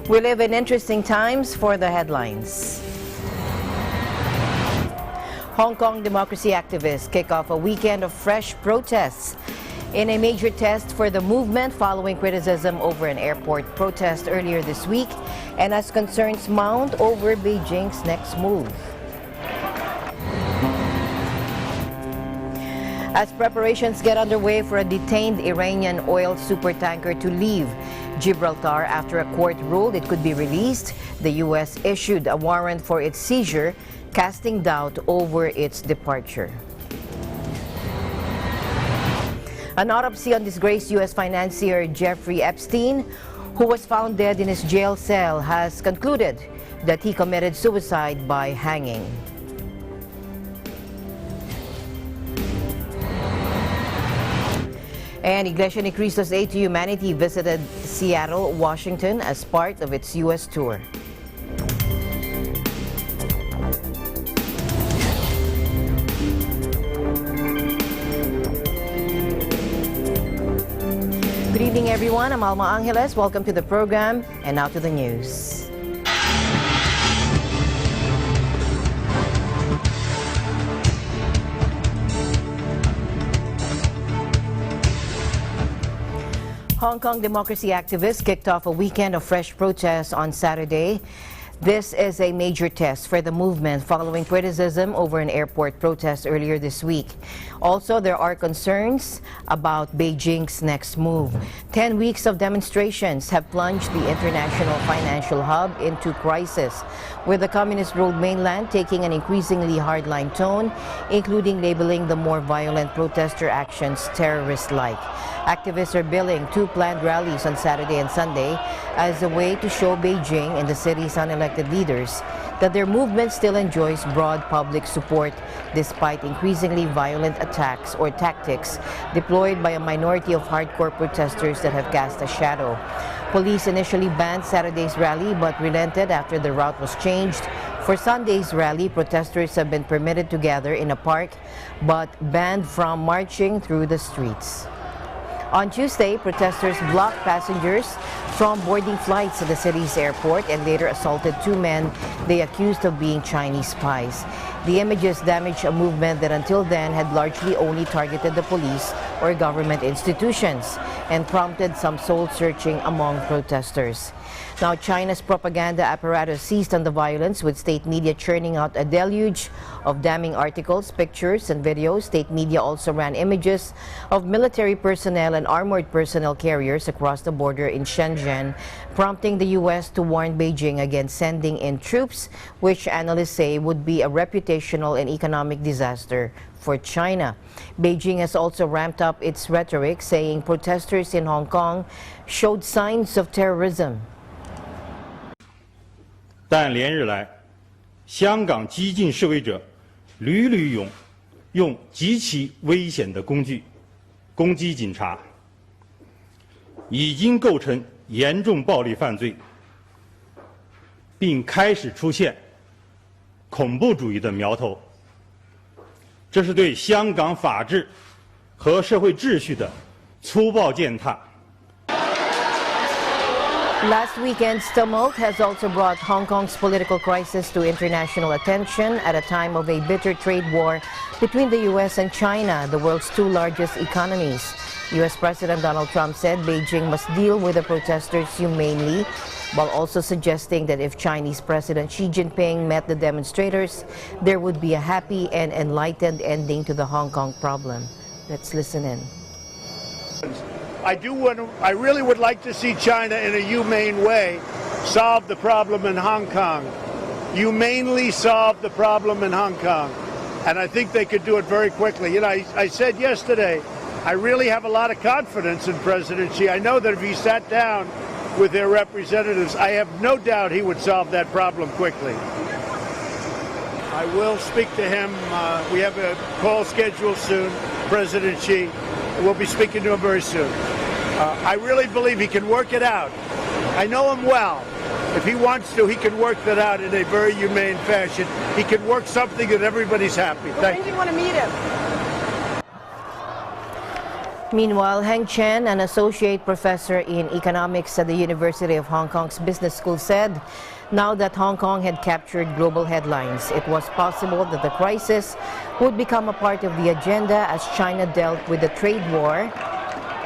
We live in interesting times for the headlines. Hong Kong democracy activists kick off a weekend of fresh protests in a major test for the movement following criticism over an airport protest earlier this week and as concerns mount over Beijing's next move. As preparations get underway for a detained Iranian oil supertanker to leave Gibraltar after a court ruled it could be released, the U.S. issued a warrant for its seizure, casting doubt over its departure. An autopsy on disgraced U.S. financier Jeffrey Epstein, who was found dead in his jail cell, has concluded that he committed suicide by hanging. And Iglesia Ni Cristo's Aid to Humanity visited Seattle, Washington as part of its U.S. tour. Good evening, everyone. I'm Alma Angeles. Welcome to the program. And now to the news. Hong Kong democracy activists kicked off a weekend of fresh protests on Saturday. This is a major test for the movement following criticism over an airport protest earlier this week. Also, there are concerns about Beijing's next move. 10 weeks of demonstrations have plunged the international financial hub into crisis, with the communist-ruled mainland taking an increasingly hardline tone, including labeling the more violent protester actions terrorist-like. Activists are billing 2 planned rallies on Saturday and Sunday as a way to show Beijing and the city's unelected leaders that their movement still enjoys broad public support despite increasingly violent attacks or tactics deployed by a minority of hardcore protesters that have cast a shadow. Police initially banned Saturday's rally but relented after the route was changed. For Sunday's rally, protesters have been permitted to gather in a park but banned from marching through the streets. On Tuesday, protesters blocked passengers from boarding flights at the city's airport and later assaulted 2 men they accused of being Chinese spies. The images damaged a movement that until then had largely only targeted the police or government institutions and prompted some soul-searching among protesters. Now, China's propaganda apparatus seized on the violence, with state media churning out a deluge of damning articles, pictures, and videos. State media also ran images of military personnel and armored personnel carriers across the border in Shenzhen, prompting the U.S. to warn Beijing against sending in troops, which analysts say would be a reputational and economic disaster for China. Beijing has also ramped up its rhetoric, saying protesters in Hong Kong showed signs of terrorism. 但连日来，香港激进示威者屡屡用极其危险的工具攻击警察，已经构成严重暴力犯罪，并开始出现恐怖主义的苗头。这是对香港法治和社会秩序的粗暴践踏。 Last weekend's tumult has also brought Hong Kong's political crisis to international attention at a time of a bitter trade war between the U.S. and China, the world's 2 largest economies. U.S. President Donald Trump said Beijing must deal with the protesters humanely, while also suggesting that if Chinese President Xi Jinping met the demonstrators, there would be a happy and enlightened ending to the Hong Kong problem. Let's listen in. I really would like to see China in a humane way solve the problem in Hong Kong. Humanely solve the problem in Hong Kong. And I think they could do it very quickly. You know, I said yesterday, I really have a lot of confidence in President Xi. I know that if he sat down with their representatives, I have no doubt he would solve that problem quickly. I will speak to him. We have a call scheduled soon, President Xi. We'll be speaking to him very soon. I really believe he can work it out. I know him well. If he wants to, he can work that out in a very humane fashion. He can work something that everybody's happy. When do you want to meet him? Meanwhile, Heng Chen, an associate professor in economics at the University of Hong Kong's Business School, said now that Hong Kong had captured global headlines, it was possible that the crisis would become a part of the agenda as China dealt with the trade war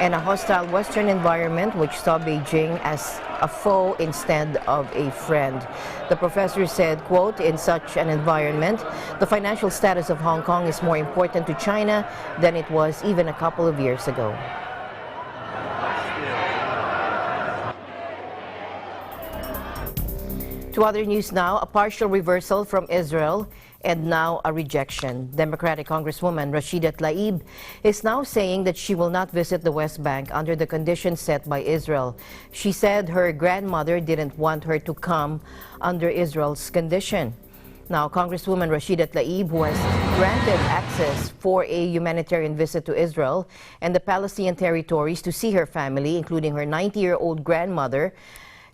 and a hostile Western environment which saw Beijing as a foe instead of a friend. The professor said, quote, "In such an environment, the financial status of Hong Kong is more important to China than it was even a couple of years ago." To other news now, a partial reversal from Israel and now a rejection. Democratic Congresswoman Rashida Tlaib is now saying that she will not visit the West Bank under the conditions set by Israel. She said her grandmother didn't want her to come under Israel's condition. Now, Congresswoman Rashida Tlaib, who has granted access for a humanitarian visit to Israel and the Palestinian territories to see her family, including her 90-year-old grandmother,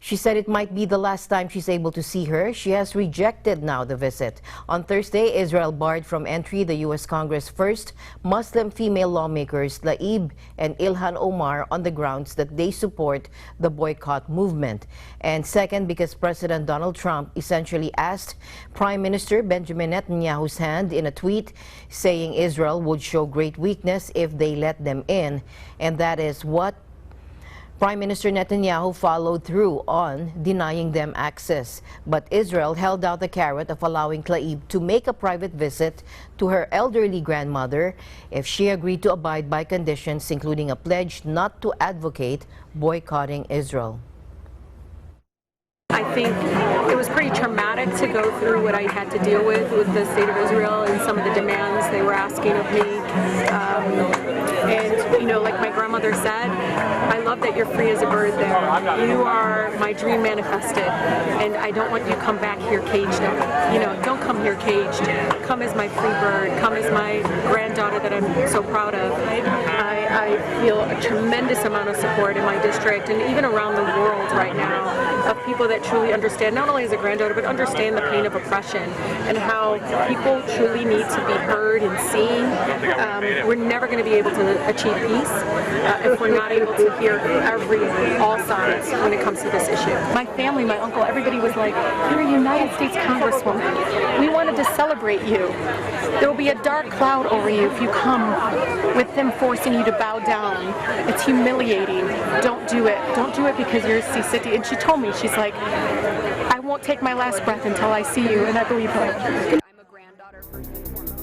she said it might be the last time she's able to see her. She has rejected now the visit. On Thursday, Israel barred from entry the U.S. Congress' first Muslim female lawmakers, Tlaib and Ilhan Omar, on the grounds that they support the boycott movement. And second, because President Donald Trump essentially asked Prime Minister Benjamin Netanyahu's hand in a tweet, saying Israel would show great weakness if they let them in. And that is what Prime Minister Netanyahu followed through on, denying them access. But Israel held out the carrot of allowing Tlaib to make a private visit to her elderly grandmother if she agreed to abide by conditions, including a pledge not to advocate boycotting Israel. I think it was pretty traumatic to go through what I had to deal with the state of Israel and some of the demands they were asking of me. And, you know, like my grandmother said, I love that you're free as a bird there. You are my dream manifested, and I don't want you to come back here caged. You know, don't come here caged. Come as my free bird. Come as my granddaughter that I'm so proud of. I feel a tremendous amount of support in my district and even around the world right now of people that truly understand, not only as a granddaughter, but understand the pain of oppression and how people truly need to be heard and seen. We're never going to be able to achieve peace if we're not able to hear all sides when it comes to this issue. My family, my uncle, everybody was like, "You're a United States Congresswoman. We wanted to celebrate you. There will be a dark cloud over you if you come with them forcing you to bow down. It's humiliating. Don't do it. Don't do it because you're a CCT." And she told me, she's like, "I won't take my last breath until I see you," and I believe her. I'm a granddaughter first and foremost.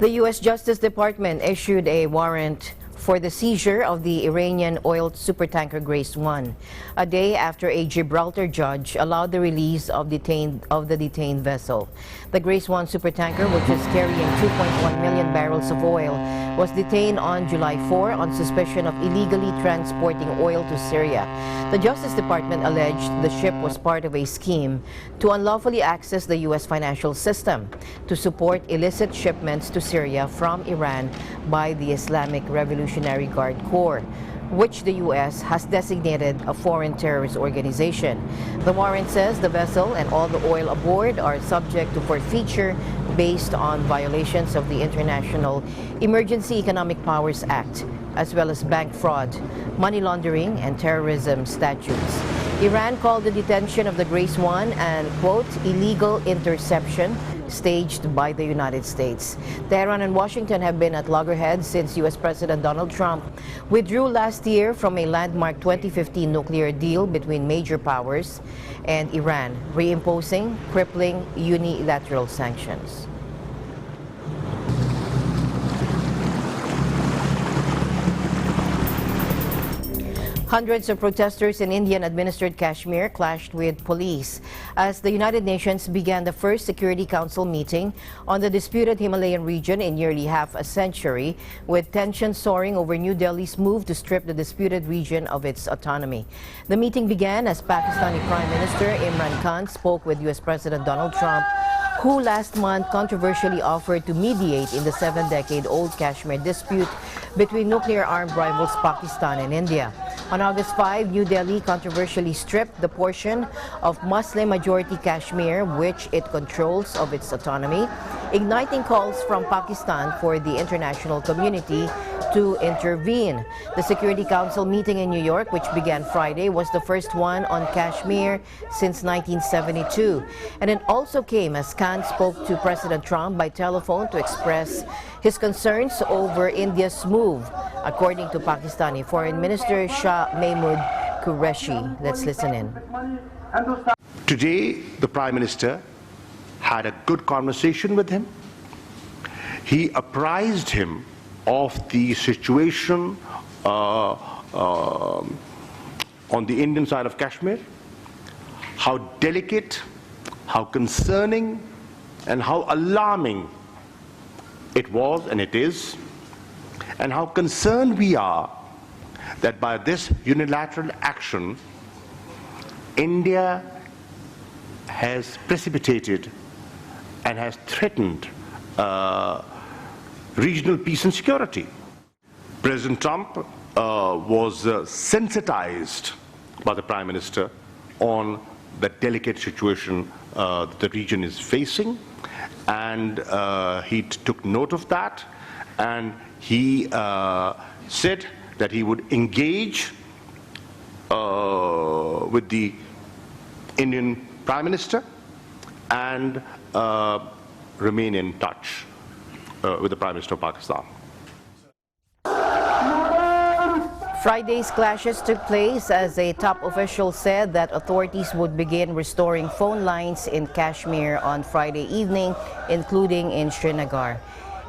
The U.S. Justice Department issued a warrant for the seizure of the Iranian oil supertanker Grace 1, a day after a Gibraltar judge allowed the release of the detained vessel. The Grace 1 supertanker, which is carrying 2.1 million barrels of oil, was detained on July 4 on suspicion of illegally transporting oil to Syria. The Justice Department alleged the ship was part of a scheme to unlawfully access the U.S. financial system to support illicit shipments to Syria from Iran by the Islamic Revolutionary Guard Corps, which the U.S. has designated a foreign terrorist organization. The warrant says the vessel and all the oil aboard are subject to forfeiture based on violations of the International Emergency Economic Powers Act, as well as bank fraud, money laundering, and terrorism statutes. Iran called the detention of the Grace 1 an, quote, illegal interception staged by the United States. Tehran and Washington have been at loggerheads since U.S. President Donald Trump withdrew last year from a landmark 2015 nuclear deal between major powers and Iran, reimposing crippling unilateral sanctions. Hundreds of protesters in Indian-administered Kashmir clashed with police as the United Nations began the first Security Council meeting on the disputed Himalayan region in nearly half a century, with tensions soaring over New Delhi's move to strip the disputed region of its autonomy. The meeting began as Pakistani Prime Minister Imran Khan spoke with U.S. President Donald Trump, who last month controversially offered to mediate in the 7-decade-old Kashmir dispute between nuclear-armed rivals Pakistan and India. On August 5, New Delhi controversially stripped the portion of Muslim-majority Kashmir, which it controls, of its autonomy, igniting calls from Pakistan for the international community to intervene. The Security Council meeting in New York, which began Friday, was the first one on Kashmir since 1972. And it also came as Khan spoke to President Trump by telephone to express his concerns over India's move, according to Pakistani Foreign Minister Shah Mahmood Qureshi. Let's listen in. Today, the Prime Minister had a good conversation with him. He apprised him of the situation on the Indian side of Kashmir, how delicate, how concerning, and how alarming it was and it is, and how concerned we are that by this unilateral action, India has precipitated and has threatened regional peace and security. President Trump was sensitized by the Prime Minister on the delicate situation the region is facing, and he took note of that, and he said that he would engage with the Indian Prime Minister and remain in touch with the Prime Minister of Pakistan. Friday's clashes took place as a top official said that authorities would begin restoring phone lines in Kashmir on Friday evening, including in Srinagar.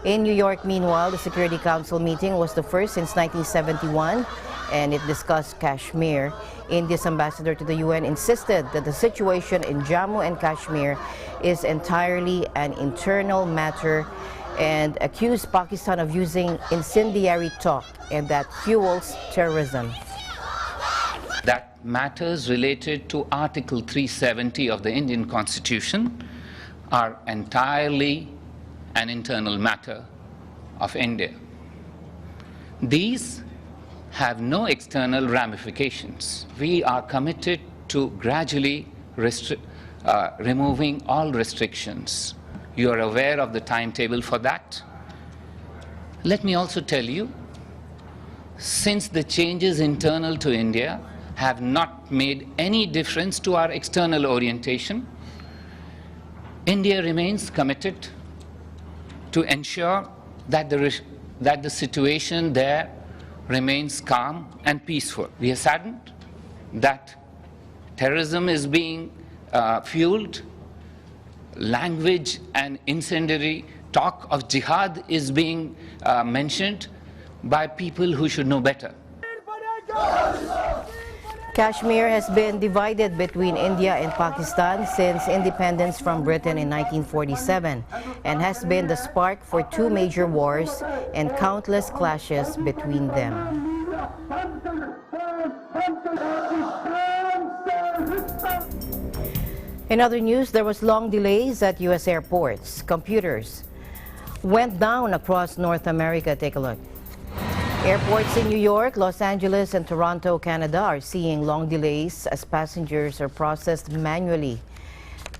In New York, meanwhile, the Security Council meeting was the first since 1971, and it discussed Kashmir. India's ambassador to the UN insisted that the situation in Jammu and Kashmir is entirely an internal matter and accused Pakistan of using incendiary talk and that fuels terrorism. That matters related to Article 370 of the Indian Constitution are entirely an internal matter of India. These have no external ramifications. We are committed to gradually removing all restrictions. You are aware of the timetable for that. Let me also tell you, since the changes internal to India have not made any difference to our external orientation, India remains committed to ensure that the situation there remains calm and peaceful. We are saddened that terrorism is being fueled, language and incendiary talk of jihad is being mentioned by people who should know better. Kashmir has been divided between India and Pakistan since independence from Britain in 1947 and has been the spark for two major wars and countless clashes between them. In other news, there was long delays at U.S. airports. Computers went down across North America. Take a look. Airports in New York, Los Angeles, and Toronto, Canada are seeing long delays as passengers are processed manually.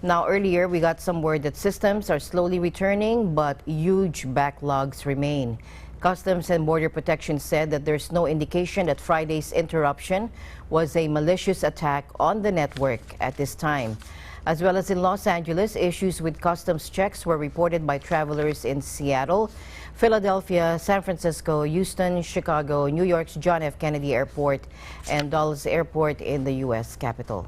Now, earlier we got some word that systems are slowly returning, but huge backlogs remain. Customs and Border Protection said that there's no indication that Friday's interruption was a malicious attack on the network at this time. As well as in Los Angeles, issues with customs checks were reported by travelers in Seattle, Philadelphia, San Francisco, Houston, Chicago, New York's John F. Kennedy Airport, and Dulles Airport in the U.S. capital.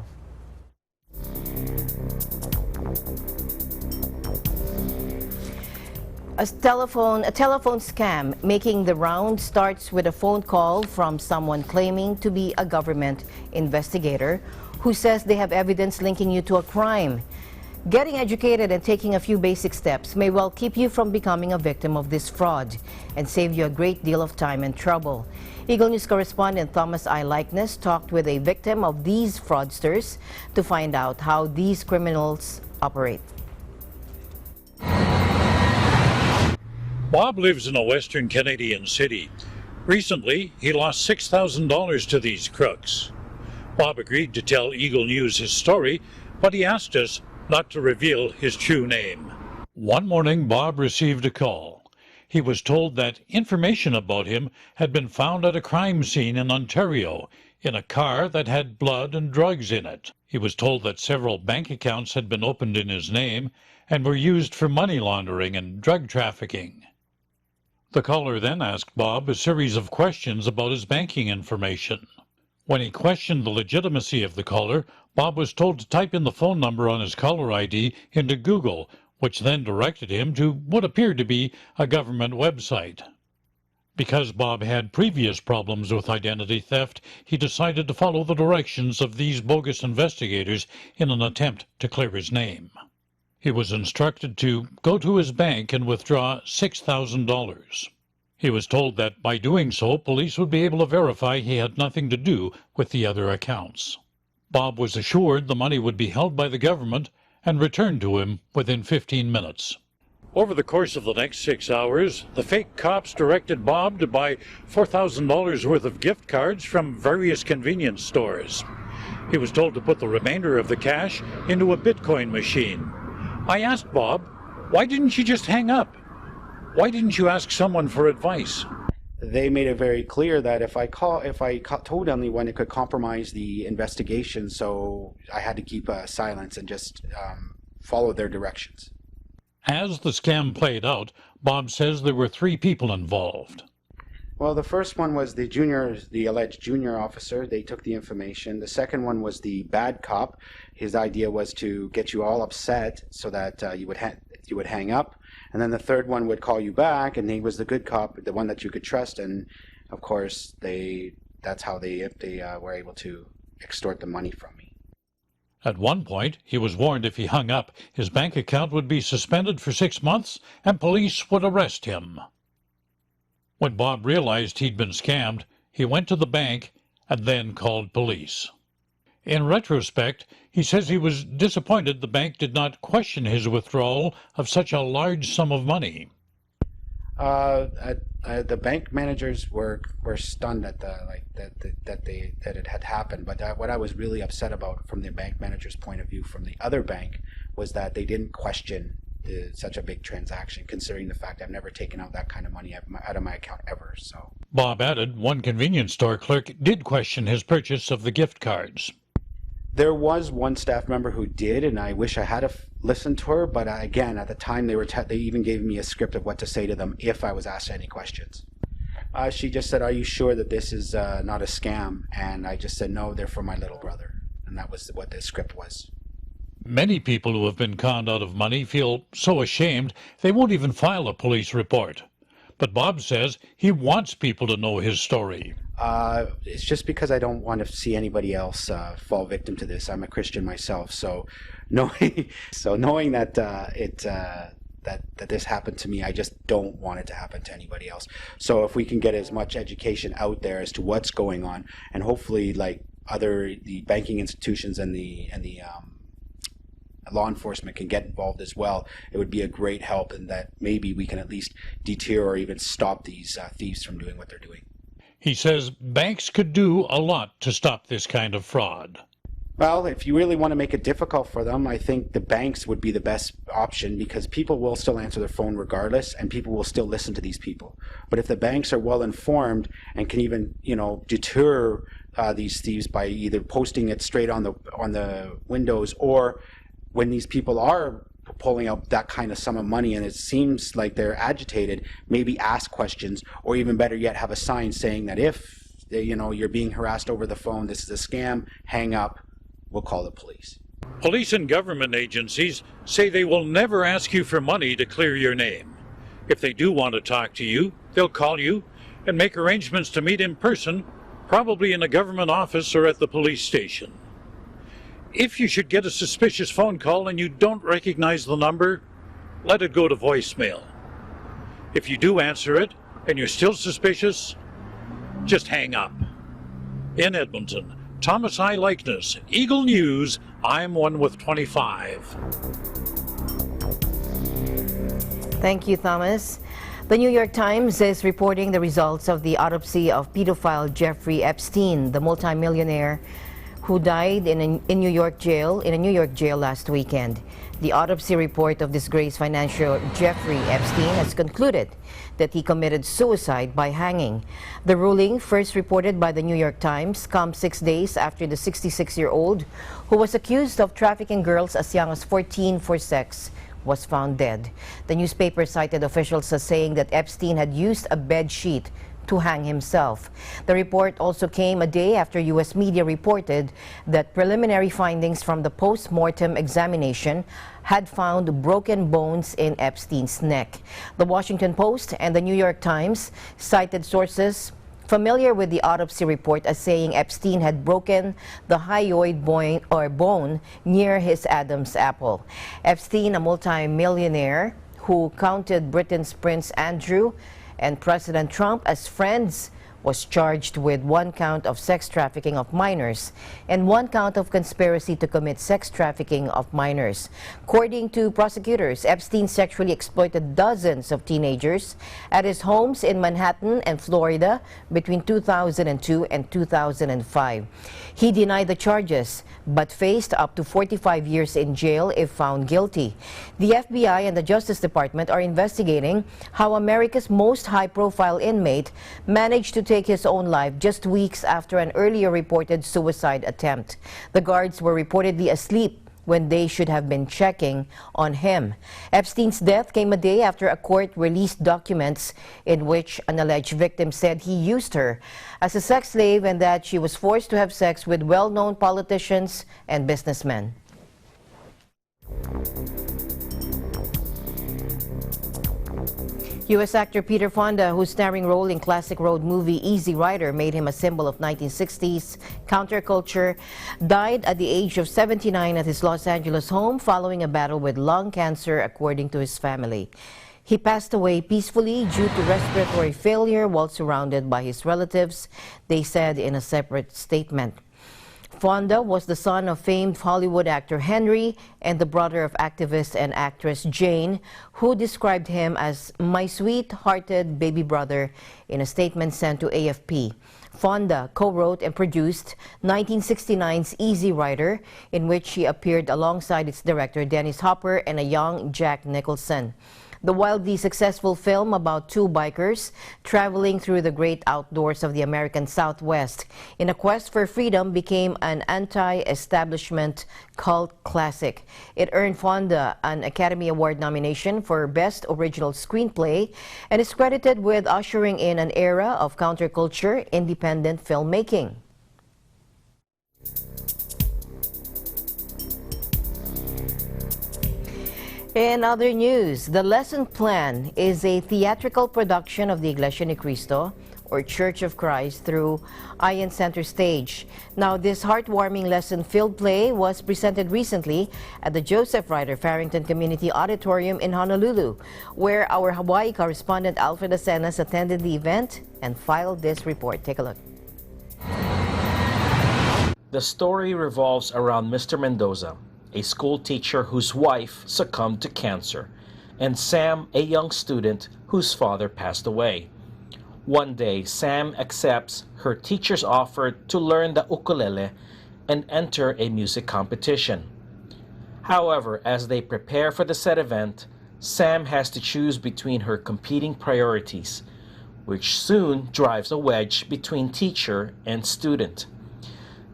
A telephone scam making the round starts with a phone call from someone claiming to be a government investigator who says they have evidence linking you to a crime. Getting educated and taking a few basic steps may well keep you from becoming a victim of this fraud and save you a great deal of time and trouble. Eagle News correspondent Thomas I. Likeness talked with a victim of these fraudsters to find out how these criminals operate. Bob lives in a western Canadian city. Recently, he lost $6,000 to these crooks. Bob agreed to tell Eagle News his story, but he asked us not to reveal his true name. One morning, Bob received a call. He was told that information about him had been found at a crime scene in Ontario in a car that had blood and drugs in it. He was told that several bank accounts had been opened in his name and were used for money laundering and drug trafficking. The caller then asked Bob a series of questions about his banking information. When he questioned the legitimacy of the caller, Bob was told to type in the phone number on his caller ID into Google, which then directed him to what appeared to be a government website. Because Bob had previous problems with identity theft, he decided to follow the directions of these bogus investigators in an attempt to clear his name. He was instructed to go to his bank and withdraw $6,000. He was told that by doing so, police would be able to verify he had nothing to do with the other accounts. Bob was assured the money would be held by the government and returned to him within 15 minutes. Over the course of the next 6 hours, the fake cops directed Bob to buy $4,000 worth of gift cards from various convenience stores. He was told to put the remainder of the cash into a Bitcoin machine. I asked Bob, why didn't you just hang up? Why didn't you ask someone for advice? They made it very clear that if I told anyone, it could compromise the investigation, so I had to keep silence and just follow their directions. As the scam played out, Bob says there were 3 people involved. Well, the first one was the alleged junior officer. They took the information. The second one was the bad cop. His idea was to get you all upset so that you would hang up. And then the third one would call you back, and he was the good cop, the one that you could trust. And of course, that's how they were able to extort the money from me. At one point, he was warned if he hung up, his bank account would be suspended for 6 months and police would arrest him. When Bob realized he'd been scammed, he went to the bank and then called police. In retrospect, he says he was disappointed the bank did not question his withdrawal of such a large sum of money. The bank managers were stunned at that it had happened. But what I was really upset about from the bank manager's point of view, from the other bank, was that they didn't question such a big transaction, considering the fact I've never taken out that kind of money out of my account ever. So Bob added one convenience store clerk did question his purchase of the gift cards. There was one staff member who did, and I wish I had listened to her, but again, at the time they even gave me a script of what to say to them if I was asked any questions. She just said, "Are you sure that this is not a scam?" And I just said, "No, they're for my little brother." And that was what the script was. Many people who have been conned out of money feel so ashamed they won't even file a police report. But Bob says he wants people to know his story. It's just because I don't want to see anybody else fall victim to this. I'm a Christian myself, so knowing that that this happened to me, I just don't want it to happen to anybody else. So if we can get as much education out there as to what's going on, and hopefully like the banking institutions and the law enforcement can get involved as well, it would be a great help in that maybe we can at least deter or even stop these thieves from doing what they're doing. He says banks could do a lot to stop this kind of fraud. Well, if you really want to make it difficult for them, I think the banks would be the best option, because people will still answer their phone regardless, and people will still listen to these people. But if the banks are well informed and can even, deter these thieves by either posting it straight on the windows, or when these people are pulling out that kind of sum of money and it seems like they're agitated, maybe ask questions, or even better yet, have a sign saying that if you're being harassed over the phone, this is a scam, hang up, we'll call the police. Police and government agencies say they will never ask you for money to clear your name. If they do want to talk to you, they'll call you and make arrangements to meet in person, probably in a government office or at the police station. If you should get a suspicious phone call and you don't recognize the number, let it go to voicemail. If you do answer it and you're still suspicious, just hang up. In Edmonton, Thomas I. Likeness, Eagle News, I'm one with 25. Thank you, Thomas. The New York Times is reporting the results of the autopsy of pedophile Jeffrey Epstein. The multimillionaire who died in a New York jail last weekend. The autopsy report of disgraced financier Jeffrey Epstein has concluded that he committed suicide by hanging. The ruling, first reported by the New York Times, comes 6 days after the 66-year-old, who was accused of trafficking girls as young as 14 for sex, was found dead. The newspaper cited officials as saying that Epstein had used a bed sheet to hang himself. The report also came a day after U.S. media reported that preliminary findings from the post-mortem examination had found broken bones in Epstein's neck. The Washington Post and the New York Times cited sources familiar with the autopsy report as saying Epstein had broken the hyoid bone near his Adam's apple. Epstein, a multi-millionaire who counted Britain's Prince Andrew and President Trump as friends, was charged with 1 count of sex trafficking of minors and 1 count of conspiracy to commit sex trafficking of minors. According to prosecutors, Epstein sexually exploited dozens of teenagers at his homes in Manhattan and Florida between 2002 and 2005. He denied the charges, but faced up to 45 years in jail if found guilty. The FBI and the Justice Department are investigating how America's most high-profile inmate managed to take his own life just weeks after an earlier reported suicide attempt. The guards were reportedly asleep when they should have been checking on him. Epstein's death came a day after a court released documents in which an alleged victim said he used her as a sex slave and that she was forced to have sex with well-known politicians and businessmen. U.S. actor Peter Fonda, whose starring role in classic road movie Easy Rider made him a symbol of 1960s counterculture, died at the age of 79 at his Los Angeles home following a battle with lung cancer, according to his family. He passed away peacefully due to respiratory failure while surrounded by his relatives, they said in a separate statement. Fonda was the son of famed Hollywood actor Henry and the brother of activist and actress Jane, who described him as my sweet-hearted baby brother in a statement sent to AFP. Fonda co-wrote and produced 1969's Easy Rider, in which he appeared alongside its director Dennis Hopper and a young Jack Nicholson. The wildly successful film about 2 bikers traveling through the great outdoors of the American Southwest in a quest for freedom became an anti-establishment cult classic. It earned Fonda an Academy Award nomination for Best Original Screenplay and is credited with ushering in an era of counterculture independent filmmaking. In other news, The Lesson Plan is a theatrical production of the Iglesia ni Cristo, or Church of Christ, through Ion Center Stage. Now, this heartwarming lesson-filled play was presented recently at the Joseph Ryder Farrington Community Auditorium in Honolulu, where our Hawaii correspondent Alfred Acenas attended the event and filed this report. Take a look. The story revolves around Mr. Mendoza, a school teacher whose wife succumbed to cancer, and Sam, a young student whose father passed away. One day, Sam accepts her teacher's offer to learn the ukulele and enter a music competition. However, as they prepare for the said event, Sam has to choose between her competing priorities, which soon drives a wedge between teacher and student.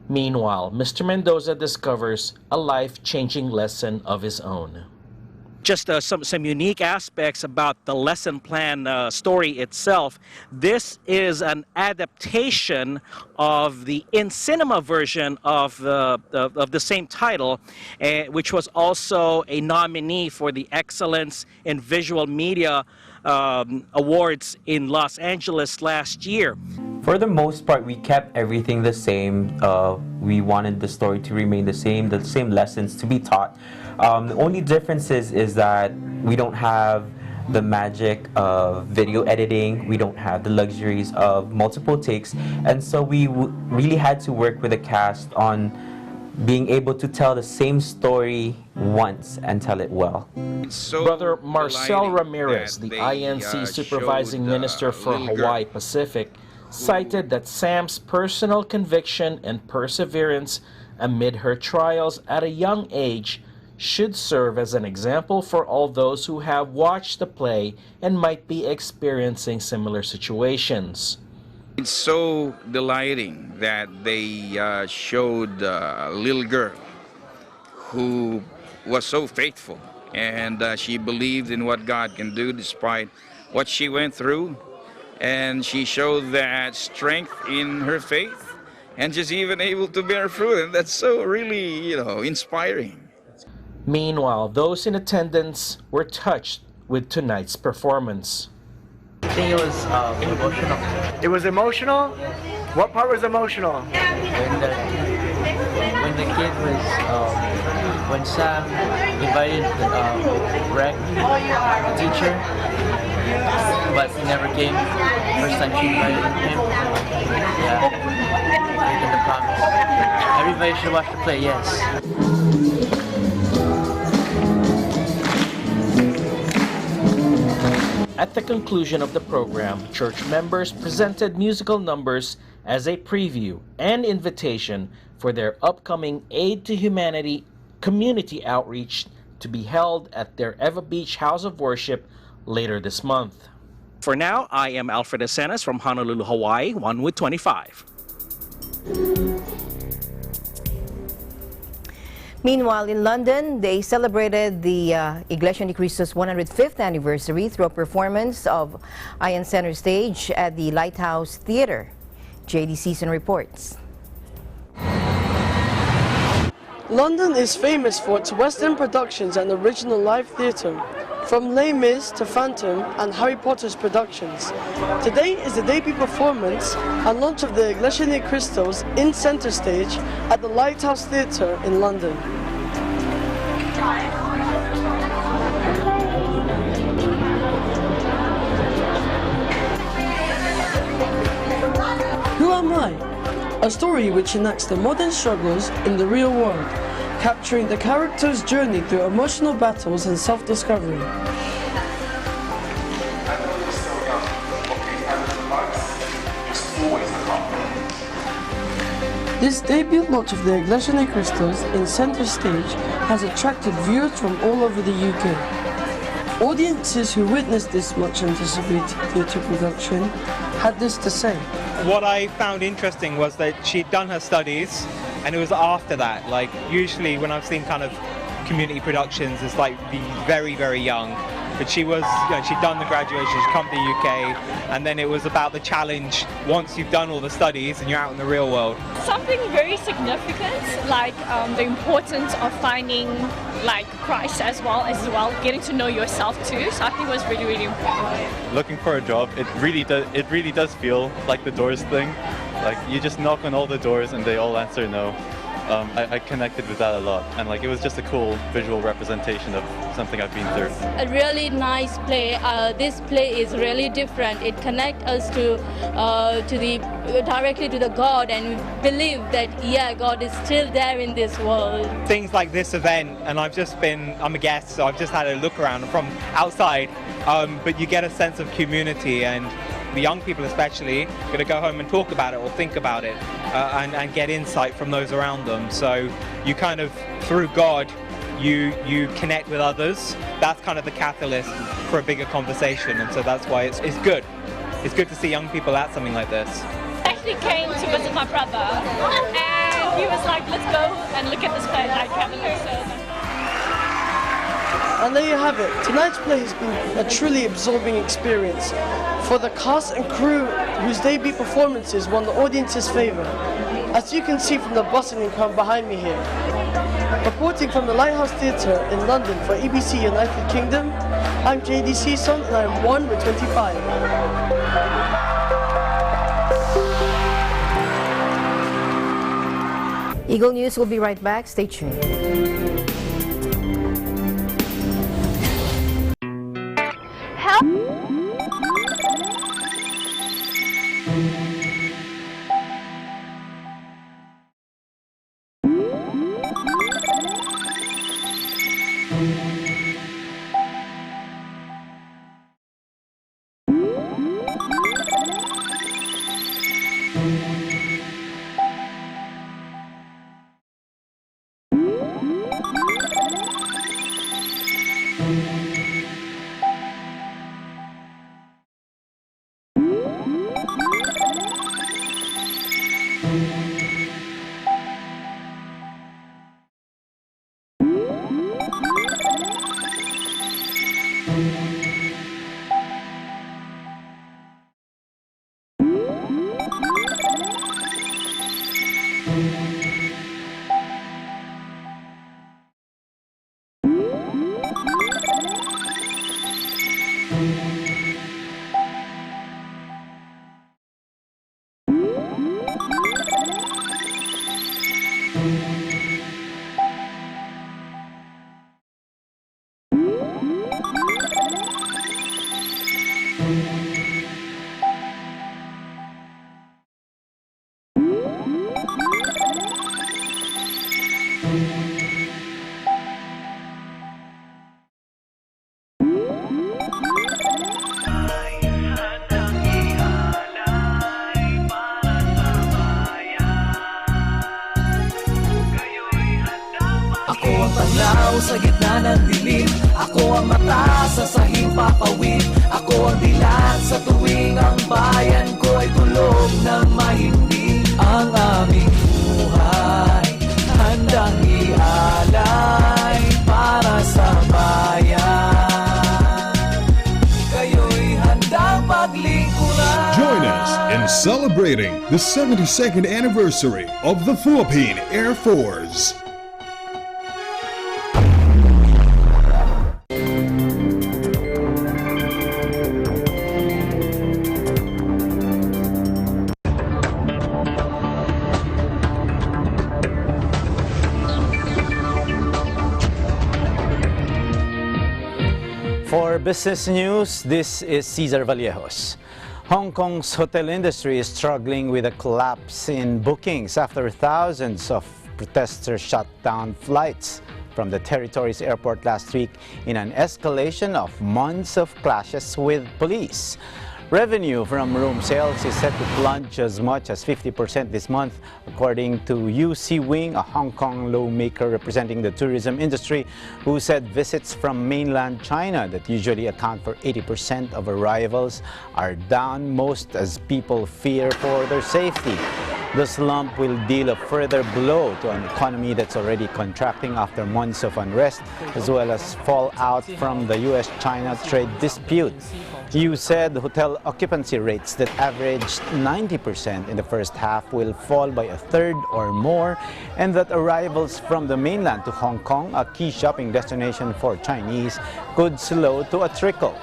Meanwhile, Mr. Mendoza discovers a life-changing lesson of his own. Just some unique aspects about the lesson plan story itself. This is an adaptation of the in-cinema version of the same title, which was also a nominee for the Excellence in Visual Media Awards in Los Angeles last year. For the most part, we kept everything the same. We wanted the story to remain the same lessons to be taught. The only difference is that we don't have the magic of video editing, we don't have the luxuries of multiple takes, and so we really had to work with the cast on being able to tell the same story once and tell it well. Brother Marcel Ramirez, the INC Supervising Minister for Hawaii Pacific, cited that Sam's personal conviction and perseverance amid her trials at a young age should serve as an example for all those who have watched the play and might be experiencing similar situations. It's so delighting that they showed a little girl who was so faithful, and she believed in what God can do despite what she went through, and she showed that strength in her faith, and she's even able to bear fruit, and that's so really, inspiring. Meanwhile, those in attendance were touched with tonight's performance. I think it was emotional. It was emotional? What part was emotional? When the kid was, when Sam invited Greg, the teacher, but he never came. First time she invited him. Yeah. Breaking the promise. Everybody should watch the play, yes. At the conclusion of the program, church members presented musical numbers as a preview and invitation for their upcoming Aid to Humanity community outreach to be held at their Eva Beach House of Worship later this month. For now, I am Alfred Asenas from Honolulu, Hawaii, 1 with 25. Meanwhile, in London, they celebrated the Iglesia Ni Cristo's 105th anniversary through a performance of Ion Center Stage at the Lighthouse Theatre. JD Season reports. London is famous for its West End productions and original live theatre, from Les Mis to Phantom and Harry Potter's productions. Today is the debut performance and launch of the Iglesia Ni Cristo's in Center Stage at the Lighthouse Theatre in London. Who Am I? A story which enacts the modern struggles in the real world, capturing the character's journey through emotional battles and self-discovery. This debut launch of the Iglesia Ni Cristo's in Center Stage has attracted viewers from all over the UK. Audiences who witnessed this much anticipated theatre production had this to say. What I found interesting was that she'd done her studies, and it was after that. Like, usually when I've seen kind of community productions, it's like the very, very young. But she was, she'd done the graduation, she'd come to the UK, and then it was about the challenge once you've done all the studies and you're out in the real world. Something very significant, like the importance of finding like Christ as well, getting to know yourself too. So I think it was really, really important. Looking for a job, it really does feel like the Doors thing. Like, you just knock on all the doors and they all answer no. I connected with that a lot, and like, it was just a cool visual representation of something I've been through. A really nice play. This play is really different. It connects us directly to the God, and we believe that God is still there in this world. Things like this event, and I'm a guest, so I've just had a look around from outside, but you get a sense of community, and the young people especially going to go home and talk about it or think about it and get insight from those around them. So you kind of, through God, you connect with others. That's kind of the catalyst for a bigger conversation, and so that's why it's good. It's good to see young people at something like this. I actually came to visit my brother, and he was like, let's go and look at this play, like have a look. And there you have it. Tonight's play has been a truly absorbing experience for the cast and crew whose debut performances won the audience's favour, as you can see from the bustling crowd behind me here. Reporting from the Lighthouse Theatre in London for EBC United Kingdom, I'm JD Season and I'm 1 with 25. Eagle News will be right back. Stay tuned. Ako ang tanaw sa gitna ng dilim. Ako ang mata sa sahing papawid. Ako ang dilat sa tuwing ang bayan ko ay tulog ng mahimbing. Ang aming buhay handang ialay para sa bayan. Kayo'y handang paglingkuran. Join us in celebrating the 72nd anniversary of the Philippine Air Force. For Business News, this is Cesar Vallejos. Hong Kong's hotel industry is struggling with a collapse in bookings after thousands of protesters shut down flights from the territory's airport last week in an escalation of months of clashes with police. Revenue from room sales is set to plunge as much as 50% this month, according to UC Wing, a Hong Kong lawmaker representing the tourism industry, who said visits from mainland China that usually account for 80% of arrivals are down most as people fear for their safety. The slump will deal a further blow to an economy that's already contracting after months of unrest, as well as fallout from the US-China trade dispute. You said hotel occupancy rates that averaged 90% in the first half will fall by a third or more, and that arrivals from the mainland to Hong Kong, a key shopping destination for Chinese, could slow to a trickle.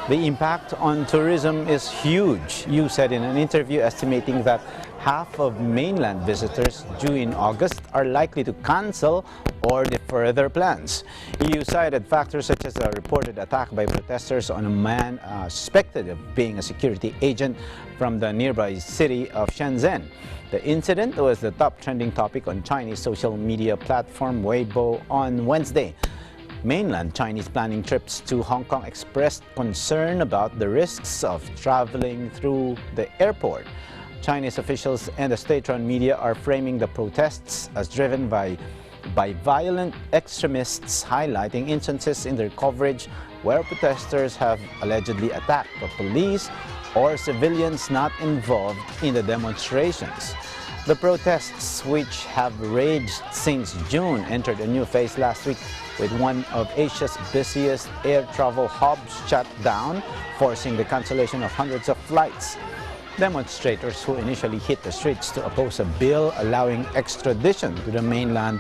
The impact on tourism is huge, you said in an interview, estimating that half of mainland visitors due in August are likely to cancel or defer their plans. You cited factors such as a reported attack by protesters on a man suspected of being a security agent from the nearby city of Shenzhen. The incident was the top trending topic on Chinese social media platform Weibo on Wednesday. Mainland Chinese planning trips to Hong Kong expressed concern about the risks of traveling through the airport. Chinese officials and the state-run media are framing the protests as driven by violent extremists, highlighting instances in their coverage where protesters have allegedly attacked the police or civilians not involved in the demonstrations. The protests, which have raged since June, entered a new phase last week with one of Asia's busiest air travel hubs shut down, forcing the cancellation of hundreds of flights. Demonstrators who initially hit the streets to oppose a bill allowing extradition to the mainland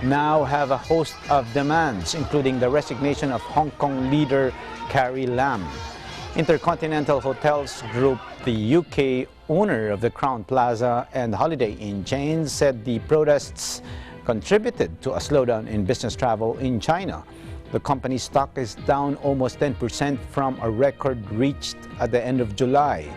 now have a host of demands, including the resignation of Hong Kong leader Carrie Lam. Intercontinental Hotels Group, the UK owner of the Crown Plaza and Holiday Inn chains, said the protests contributed to a slowdown in business travel in China. The company's stock is down almost 10% from a record reached at the end of July.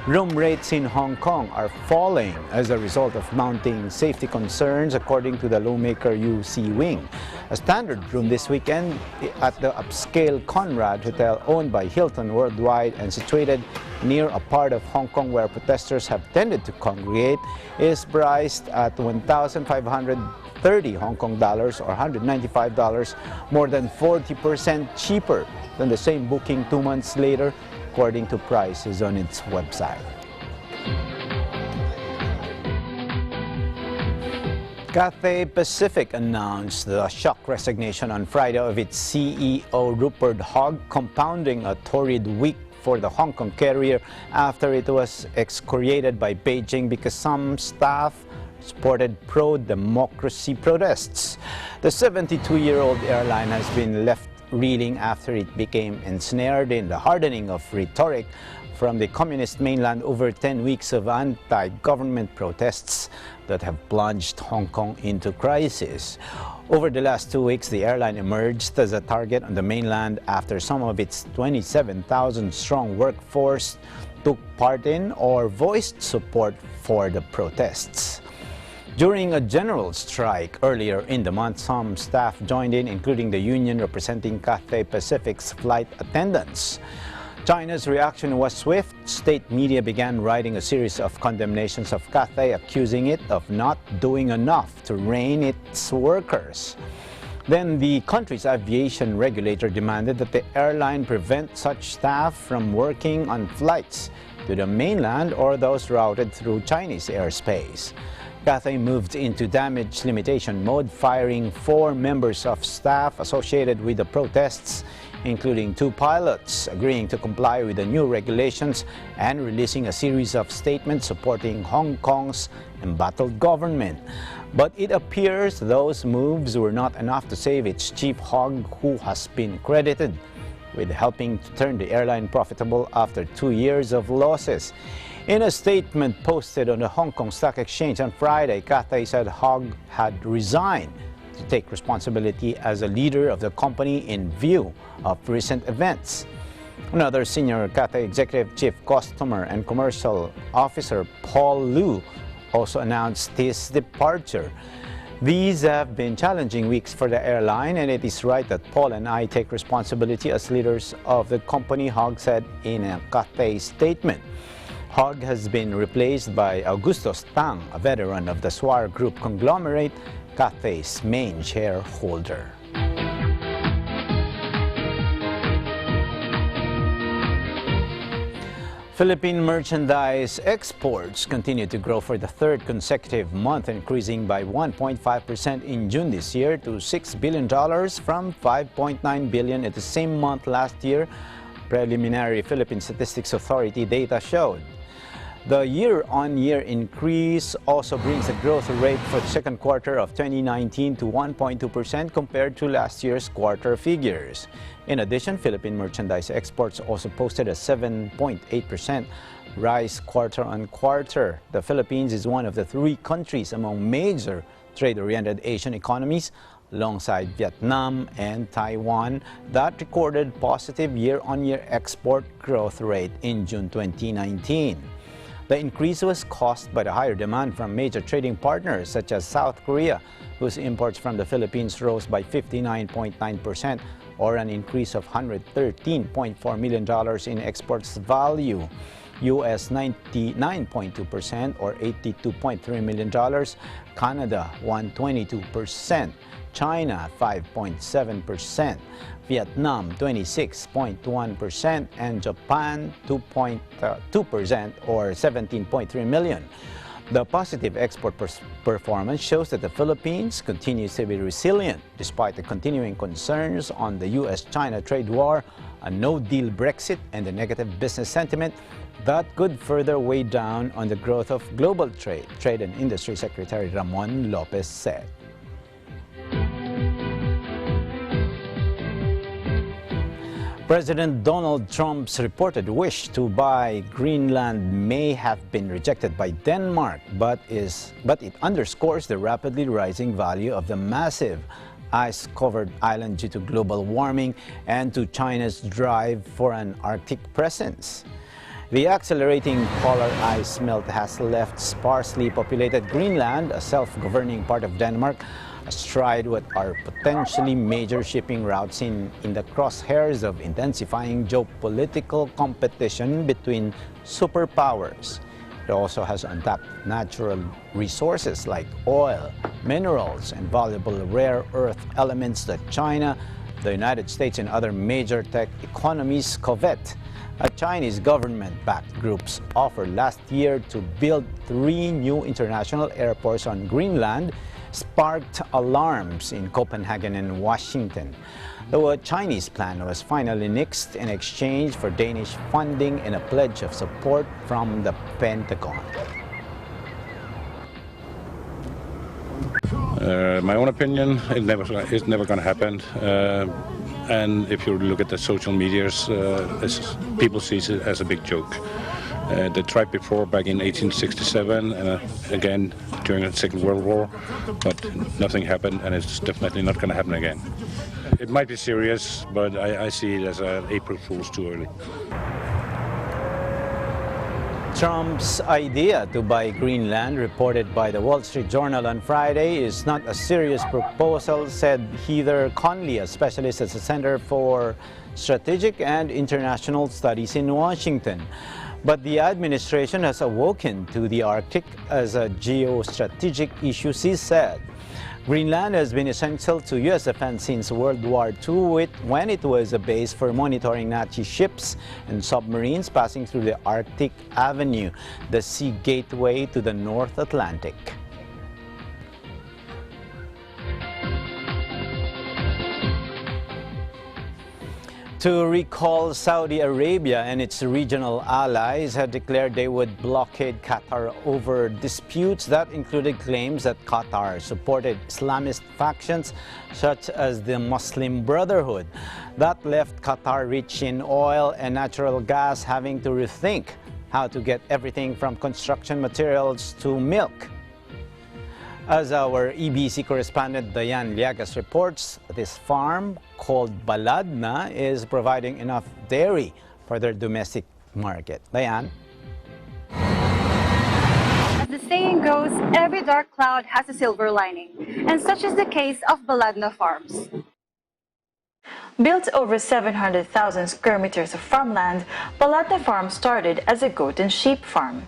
Room rates in Hong Kong are falling as a result of mounting safety concerns, according to the lawmaker UC Wing. A standard room this weekend at the upscale Conrad Hotel, owned by Hilton Worldwide and situated near a part of Hong Kong where protesters have tended to congregate, is priced at $1,500 130 Hong Kong dollars or $195, more than 40% cheaper than the same booking 2 months later, according to prices on its website. Cathay Pacific announced the shock resignation on Friday of its CEO Rupert Hogg, compounding a torrid week for the Hong Kong carrier after it was excoriated by Beijing because some staff supported pro-democracy protests. The 72-year-old airline has been left reeling after it became ensnared in the hardening of rhetoric from the communist mainland over 10 weeks of anti-government protests that have plunged Hong Kong into crisis. Over the last 2 weeks, the airline emerged as a target on the mainland after some of its 27,000-strong workforce took part in or voiced support for the protests. During a general strike earlier in the month, some staff joined in, including the union representing Cathay Pacific's flight attendants. China's reaction was swift. State media began writing a series of condemnations of Cathay, accusing it of not doing enough to rein its workers. Then the country's aviation regulator demanded that the airline prevent such staff from working on flights to the mainland or those routed through Chinese airspace. Cathay moved into damage limitation mode, firing 4 members of staff associated with the protests, including 2 pilots, agreeing to comply with the new regulations and releasing a series of statements supporting Hong Kong's embattled government. But it appears those moves were not enough to save its chief Hogg, who has been credited with helping to turn the airline profitable after 2 years of losses. In a statement posted on the Hong Kong Stock Exchange on Friday, Cathay said Hogg had resigned to take responsibility as a leader of the company in view of recent events. Another senior Cathay executive, Chief Customer and Commercial Officer Paul Lu, also announced his departure. These have been challenging weeks for the airline, and it is right that Paul and I take responsibility as leaders of the company, Hogg said in a Cathay statement. Hogg has been replaced by Augustus Tang, a veteran of the Swire Group conglomerate, Cathay's main shareholder. Philippine merchandise exports continue to grow for the 3rd consecutive month, increasing by 1.5% in June this year to $6 billion from $5.9 billion at the same month last year, preliminary Philippine Statistics Authority data showed. The year-on-year increase also brings the growth rate for the 2nd quarter of 2019 to 1.2% compared to last year's quarter figures. In addition, Philippine merchandise exports also posted a 7.8% rise quarter-on-quarter. The Philippines is one of the 3 countries among major trade-oriented Asian economies, alongside Vietnam and Taiwan, that recorded positive year-on-year export growth rate in June 2019. The increase was caused by the higher demand from major trading partners such as South Korea, whose imports from the Philippines rose by 59.9%, or an increase of $113.4 million in exports value. US 99.2%, or $82.3 million, Canada 122%, China 5.7%, Vietnam 26.1%, and Japan 2.2%, or $17.3 million. The positive export performance shows that the Philippines continues to be resilient despite the continuing concerns on the US-China trade war, a no-deal Brexit, and the negative business sentiment that could further weigh down on the growth of global trade, Trade and Industry Secretary Ramon Lopez said. President Donald Trump's reported wish to buy Greenland may have been rejected by Denmark, but it underscores the rapidly rising value of the massive ice-covered island due to global warming and to China's drive for an Arctic presence. The accelerating polar ice melt has left sparsely populated Greenland, a self-governing part of Denmark, astride what are potentially major shipping routes in the crosshairs of intensifying geopolitical competition between superpowers. It also has untapped natural resources like oil, minerals, and valuable rare earth elements that China, the United States, and other major tech economies covet. A Chinese government-backed group's offer last year to build 3 new international airports on Greenland sparked alarms in Copenhagen and Washington. The Chinese plan was finally nixed in exchange for Danish funding and a pledge of support from the Pentagon. My own opinion, it's never going to happen. And if you look at the social medias, people see it as a big joke. They tried before, back in 1867, and again during the Second World War, but nothing happened, and it's definitely not going to happen again. It might be serious, but I see it as an April Fool's too early. Trump's idea to buy Greenland, reported by the Wall Street Journal on Friday, is not a serious proposal, said Heather Conley, a specialist at the Center for Strategic and International Studies in Washington. But the administration has awoken to the Arctic as a geostrategic issue, she said. Greenland has been essential to U.S. defense since World War II, when it was a base for monitoring Nazi ships and submarines passing through the Arctic Avenue, the sea gateway to the North Atlantic. To recall, Saudi Arabia and its regional allies had declared they would blockade Qatar over disputes that included claims that Qatar supported Islamist factions such as the Muslim Brotherhood. That left Qatar, rich in oil and natural gas, having to rethink how to get everything from construction materials to milk. As our EBC correspondent Diane Liagas reports, this farm called Baladna is providing enough dairy for their domestic market. Diane? As the saying goes, every dark cloud has a silver lining, and such is the case of Baladna Farms. Built over 700,000 square meters of farmland, Baladna Farm started as a goat and sheep farm.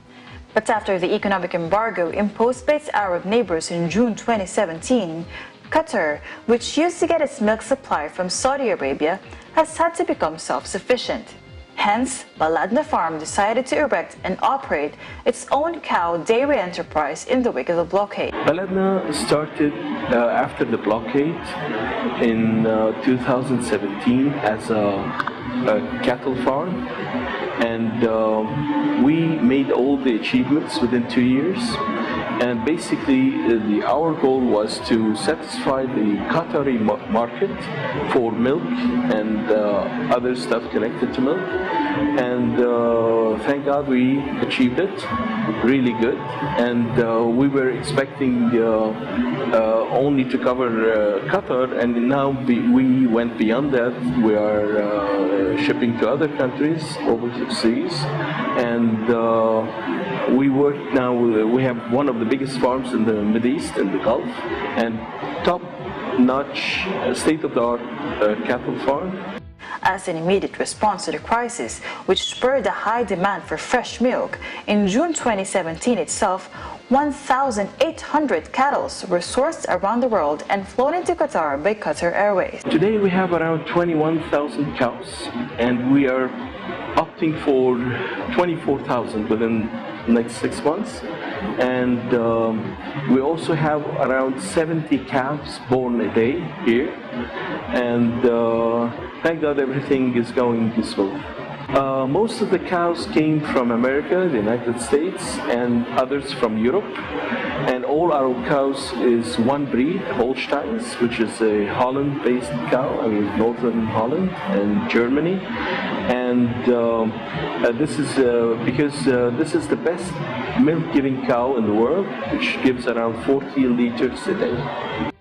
But after the economic embargo imposed by its Arab neighbors in June 2017, Qatar, which used to get its milk supply from Saudi Arabia, has had to become self-sufficient. Hence, Baladna Farm decided to erect and operate its own cow dairy enterprise in the wake of the blockade. Baladna started after the blockade in 2017 as a cattle farm, and we made all the achievements within 2 years. And basically, our goal was to satisfy the Qatari market for milk and other stuff connected to milk. And thank God we achieved it, really good. And we were expecting only to cover Qatar, and now we went beyond that. We are shipping to other countries overseas, and we work now. We have one of the biggest farms in the Middle East and the Gulf, and top-notch, state-of-the-art cattle farm. As an immediate response to the crisis, which spurred a high demand for fresh milk, in June 2017 itself, 1,800 cattle were sourced around the world and flown into Qatar by Qatar Airways. Today we have around 21,000 cows, and we are opting for 24,000 within the next 6 months. And we also have around 70 calves born a day here, and thank God everything is going smooth. Most of the cows came from America, the United States, and others from Europe. And all our cows is one breed, Holsteins, which is a Holland-based cow, Northern Holland and Germany. And this is because this is the best milk-giving cow in the world, which gives around 40 liters a day.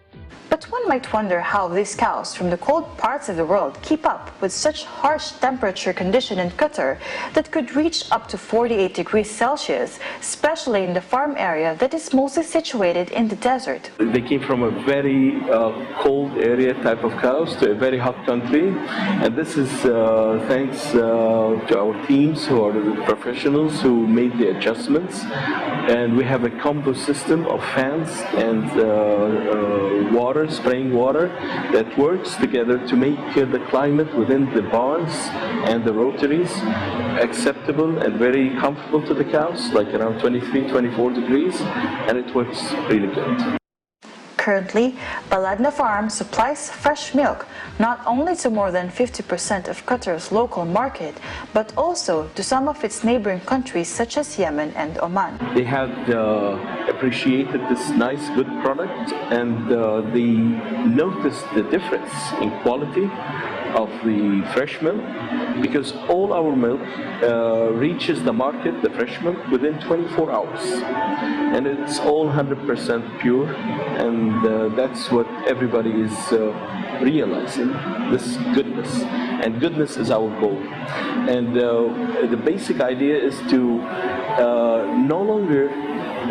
But one One might wonder how these cows from the cold parts of the world keep up with such harsh temperature condition in Qatar that could reach up to 48 degrees Celsius, especially in the farm area that is mostly situated in the desert. They came from a very cold area type of cows to a very hot country, and this is thanks to our teams who are the professionals who made the adjustments. And we have a combo system of fans and water, spraying water, that works together to make the climate within the barns and the rotaries acceptable and very comfortable to the cows, like around 23, 24 degrees, and it works really good. Currently, Baladna Farm supplies fresh milk not only to more than 50% of Qatar's local market, but also to some of its neighboring countries such as Yemen and Oman. They had appreciated this nice, good product, and they noticed the difference in quality of the fresh milk, because all our milk reaches the market, the fresh milk, within 24 hours. And it's all 100% pure, and that's what everybody is realizing, this goodness. And goodness is our goal. And the basic idea is to no longer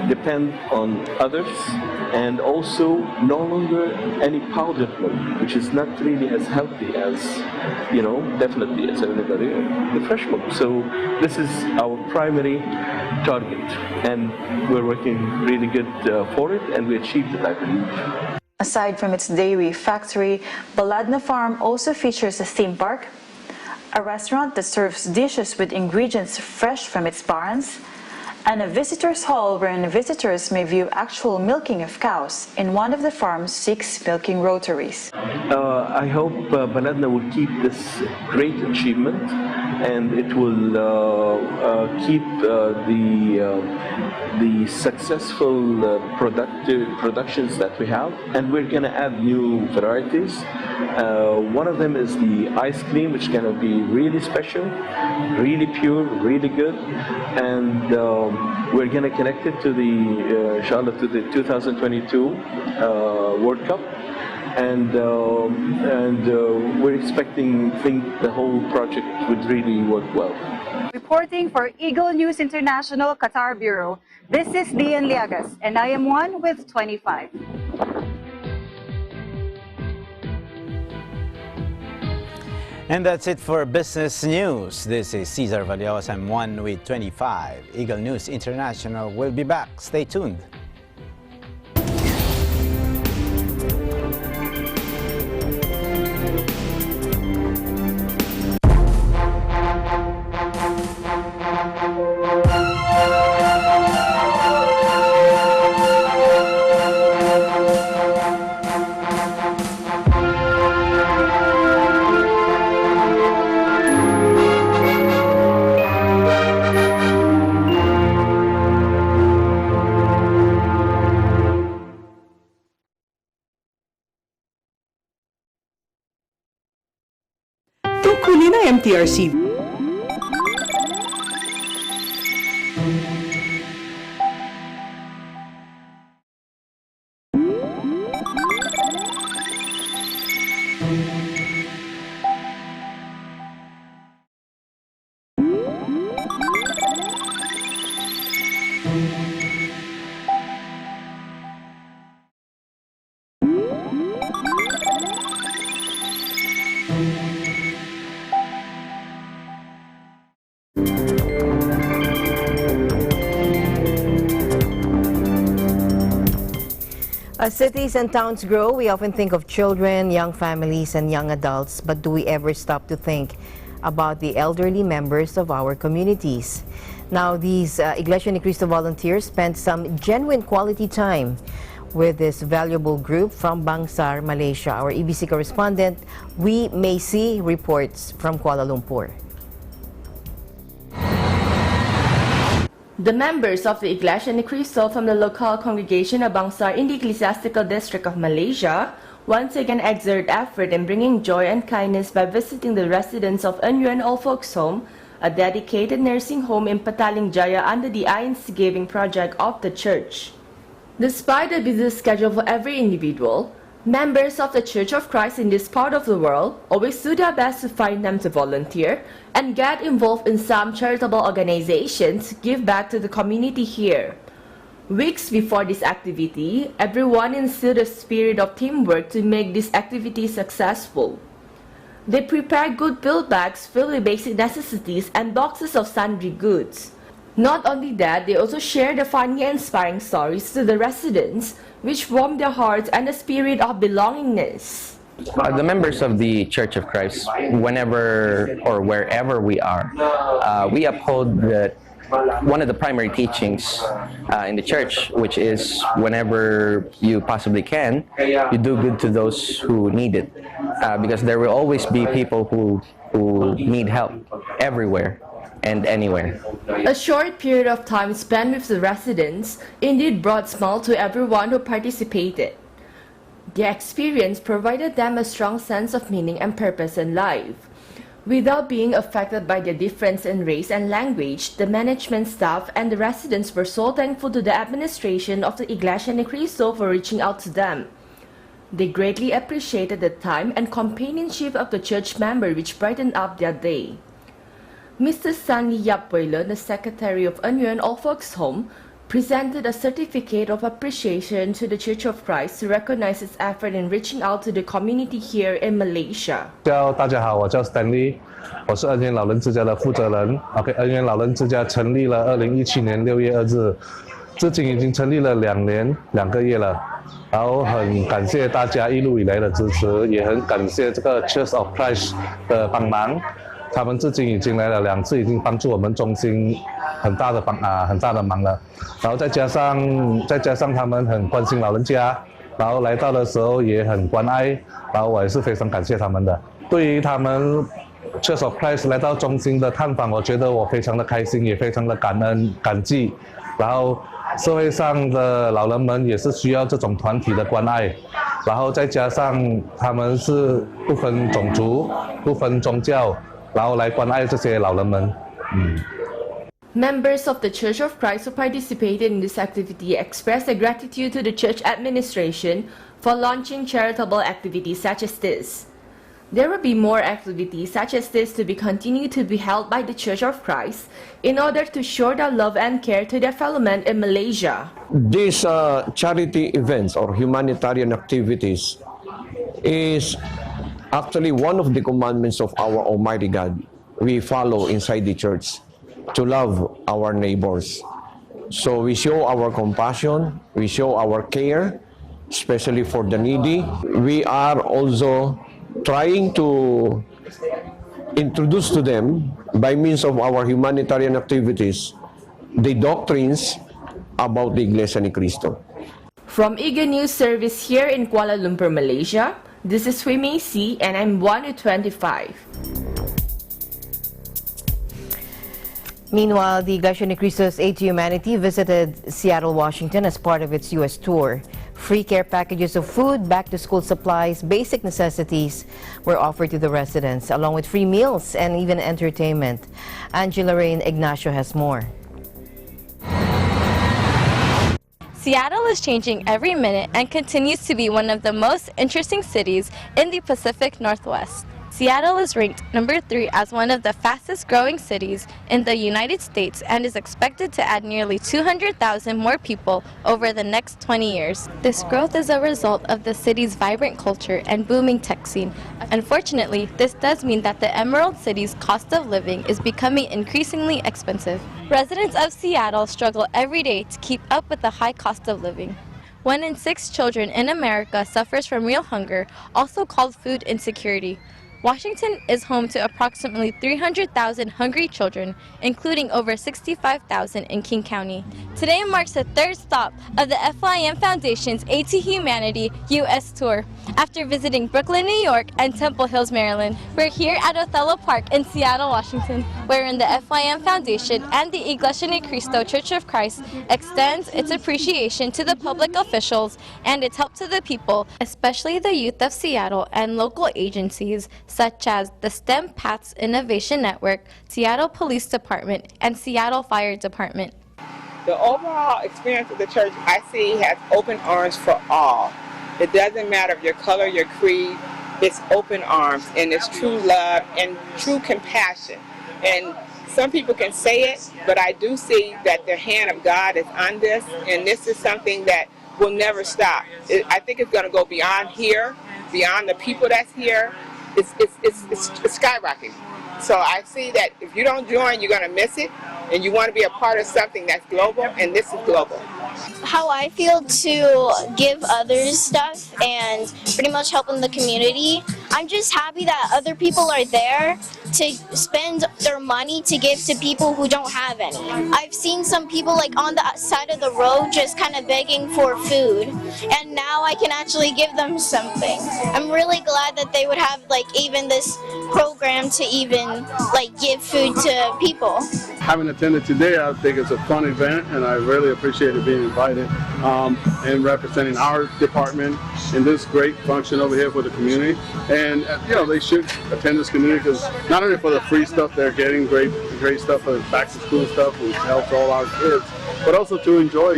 depend on others, and also no longer any powdered milk, which is not really as healthy as, definitely as anybody, the fresh milk. So this is our primary target, and we're working really good for it, and we achieved it, I believe. Aside from its dairy factory, Baladna Farm also features a theme park, a restaurant that serves dishes with ingredients fresh from its barns, and a visitors hall wherein visitors may view actual milking of cows in one of the farm's 6 milking rotaries. I hope Baladna will keep this great achievement, and it will keep the successful productions that we have, and we're going to add new varieties. One of them is the ice cream, which is going to be really special, really pure, really good, and we're going to connect it to the inshallah to the 2022 World Cup, and we're expecting the whole project would really work well. Reporting for Eagle News International Qatar Bureau, this is Dian Liagas, and I am one with 25. And that's it for business news. This is Cesar Vallejos. I'm one with 25. Eagle News International will be back. Stay tuned. Tungkulin ng MTRC. As cities and towns grow, we often think of children, young families, and young adults, but do we ever stop to think about the elderly members of our communities? Now, these Iglesia Ni Cristo volunteers spent some genuine quality time with this valuable group from Bangsar, Malaysia. Our EBC correspondent, Wee Macy, reports from Kuala Lumpur. The members of the Iglesia Ni Cristo from the local congregation of Bangsar in the Ecclesiastical District of Malaysia once again exert effort in bringing joy and kindness by visiting the residents of Enyuan Old Folks Home, a dedicated nursing home in Petaling Jaya under the INC Giving Project of the church. Despite the busy schedule for every individual, Members of the Church of Christ in this part of the world always do their best to find time to volunteer and get involved in some charitable organizations to give back to the community here. Weeks before this activity, everyone instilled a spirit of teamwork to make this activity successful. They prepare good build bags filled with basic necessities and boxes of sundry goods. Not only that, they also share the funny and inspiring stories to the residents, which warm their hearts and a spirit of belongingness. The members of the Church of Christ, whenever or wherever we are, we uphold one of the primary teachings in the church, which is whenever you possibly can, you do good to those who need it, because there will always be people who need help everywhere and anywhere. A short period of time spent with the residents indeed brought smile to everyone who participated. The experience provided them a strong sense of meaning and purpose in life. Without being affected by the difference in race and language, the management staff and the residents were so thankful to the administration of the Iglesia Ni Cristo for reaching out to them. They greatly appreciated the time and companionship of the church member, which brightened up their day. Mr. Stanley Yapwelo, the Secretary of Anyuan All Folks Home, presented a certificate of appreciation to the Church of Christ to recognize its effort in reaching out to the community here in Malaysia. 大家好，我叫 Stanley， 我是恩源老人之家的负责人。OK， 恩源老人之家成立了2017年6月2日，至今已经成立了2年2个月了。然后很感谢大家一路以来的支持，也很感谢这个 Church of Christ 的帮忙。他们至今已经来了2次，已经帮助我们中心很大的忙了。然后再加上他们很关心老人家，然后来到的时候也很关爱，然后我也是非常感谢他们的。对于他们 Church of Christ 来到中心的探访，我觉得我非常的开心，也非常的感恩感激。然后社会上的老人们也是需要这种团体的关爱，然后再加上他们是不分种族、不分宗教。 然后来关爱这些老人们。Members of the Church of Christ who participated in this activity expressed their gratitude to the church administration for launching charitable activities such as this. There will be more activities such as this to be continued to be held by the Church of Christ in order to show their love and care to their fellow men in Malaysia. These charity events or humanitarian activities is actually one of the commandments of our Almighty God we follow inside the church, to love our neighbors. So we show our compassion, we show our care, especially for the needy. We are also trying to introduce to them, by means of our humanitarian activities, the doctrines about the Iglesia Ni Cristo. From Eagle News Service here in Kuala Lumpur, Malaysia, this is Hui Mei Si, and I'm 1-25. Meanwhile, the Iglesia Ni Cristo's Aid to Humanity visited Seattle, Washington as part of its U.S. tour. Free care packages of food, back-to-school supplies, basic necessities were offered to the residents, along with free meals and even entertainment. Angela Rain Ignacio has more. Seattle is changing every minute and continues to be one of the most interesting cities in the Pacific Northwest. Seattle is ranked number 3 as one of the fastest growing cities in the United States and is expected to add nearly 200,000 more people over the next 20 years. This growth is a result of the city's vibrant culture and booming tech scene. Unfortunately, this does mean that the Emerald City's cost of living is becoming increasingly expensive. Residents of Seattle struggle every day to keep up with the high cost of living. 1 in 6 children in America suffers from real hunger, also called food insecurity. Washington is home to approximately 300,000 hungry children, including over 65,000 in King County. Today marks the 3rd stop of the FYM Foundation's Aid to Humanity U.S. tour. After visiting Brooklyn, New York and Temple Hills, Maryland, we're here at Othello Park in Seattle, Washington, wherein the FYM Foundation and the Iglesia Ni Cristo Church of Christ extends its appreciation to the public officials and its help to the people, especially the youth of Seattle and local agencies such as the STEM Paths Innovation Network, Seattle Police Department, and Seattle Fire Department. The overall experience of the church, I see, has open arms for all. It doesn't matter of your color, your creed. It's open arms, and it's true love and true compassion. And some people can say it, but I do see that the hand of God is on this, and this is something that will never stop. I think it's going to go beyond here, beyond the people that's here. It's skyrocketing. So I see that if you don't join, you're going to miss it, and you want to be a part of something that's global, and this is global. How I feel to give others stuff and pretty much help in the community. I'm just happy that other people are there to spend their money to give to people who don't have any. I've seen some people like on the side of the road just kind of begging for food, and now I can actually give them something. I'm really glad that they would have like even this program to even like give food to people. Having attended today, I think it's a fun event, and I really appreciate it being invited and representing our department in this great function over here for the community. And they should attend this community because not only for the free stuff they're getting, great stuff for back to school stuff, which helps all our kids, but also to enjoy,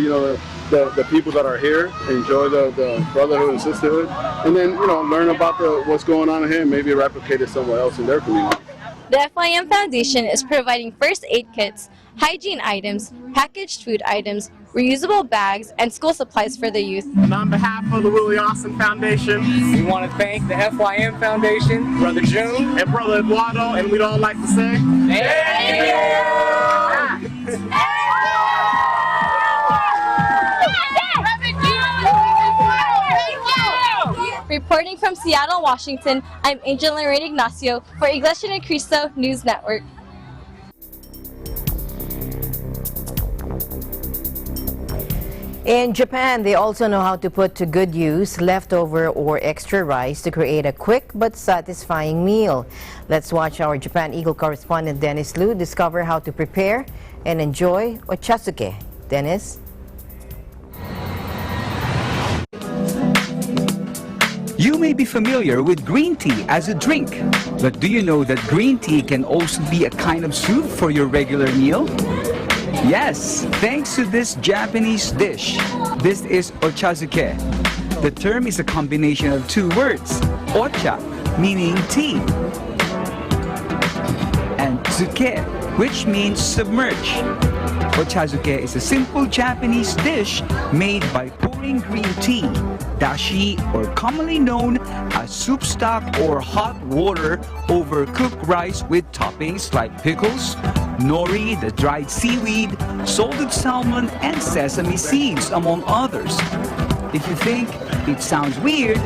the people that are here, enjoy the brotherhood and sisterhood, and then learn about what's going on here and maybe replicate it somewhere else in their community. The FYM Foundation is providing first aid kits, hygiene items, packaged food items, reusable bags, and school supplies for the youth. And on behalf of the Willie Austin Foundation, we want to thank the FYM Foundation, Brother June, and Brother Eduardo, and we'd all like to say, thank you! Reporting from Seattle, Washington, I'm Angel Lorraine Ignacio for Iglesia Ni Cristo News Network. In Japan, they also know how to put to good use leftover or extra rice to create a quick but satisfying meal. Let's watch our Japan Eagle correspondent Dennis Liu discover how to prepare and enjoy ochazuke. Dennis? You may be familiar with green tea as a drink, but do you know that green tea can also be a kind of soup for your regular meal? Yes, thanks to this Japanese dish. This is ochazuke. The term is a combination of two words, ocha, meaning tea, and tsuke, which means submerge. Ochazuke is a simple Japanese dish made by pouring green tea, dashi, or commonly known as soup stock or hot water over cooked rice with toppings like pickles, nori, the dried seaweed, salted salmon, and sesame seeds, among others. If you think it sounds weird,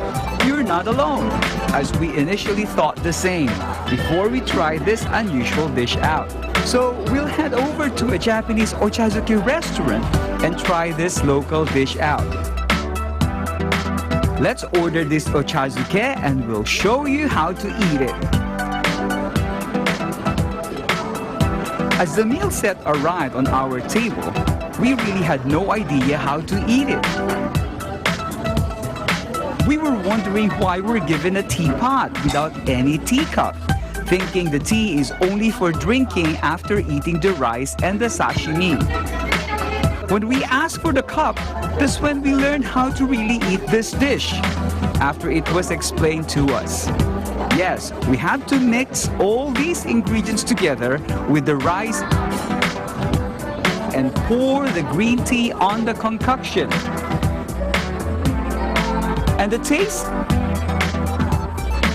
you're not alone, as we initially thought the same before we tried this unusual dish out. So we'll head over to a Japanese ochazuke restaurant and try this local dish out. Let's order this ochazuke and we'll show you how to eat it. As the meal set arrived on our table, we really had no idea how to eat it. We were wondering why we're given a teapot without any teacup, thinking the tea is only for drinking after eating the rice and the sashimi. When we asked for the cup, that's when we learned how to really eat this dish, after it was explained to us. Yes, we have to mix all these ingredients together with the rice and pour the green tea on the concoction. And the taste?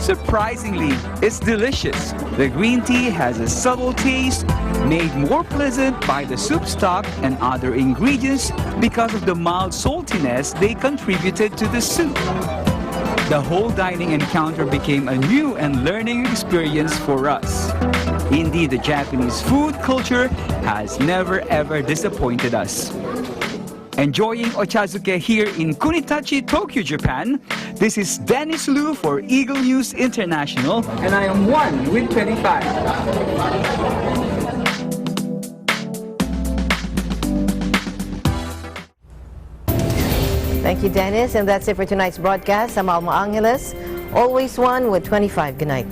Surprisingly, it's delicious. The green tea has a subtle taste, made more pleasant by the soup stock and other ingredients because of the mild saltiness they contributed to the soup. The whole dining encounter became a new and learning experience for us. Indeed, the Japanese food culture has never ever disappointed us. Enjoying ochazuke here in Kunitachi, Tokyo, Japan. This is Dennis Liu for Eagle News International, and I am 1 with 25. Thank you, Dennis. And that's it for tonight's broadcast. I'm Alma Angeles, always 1 with 25. Good night.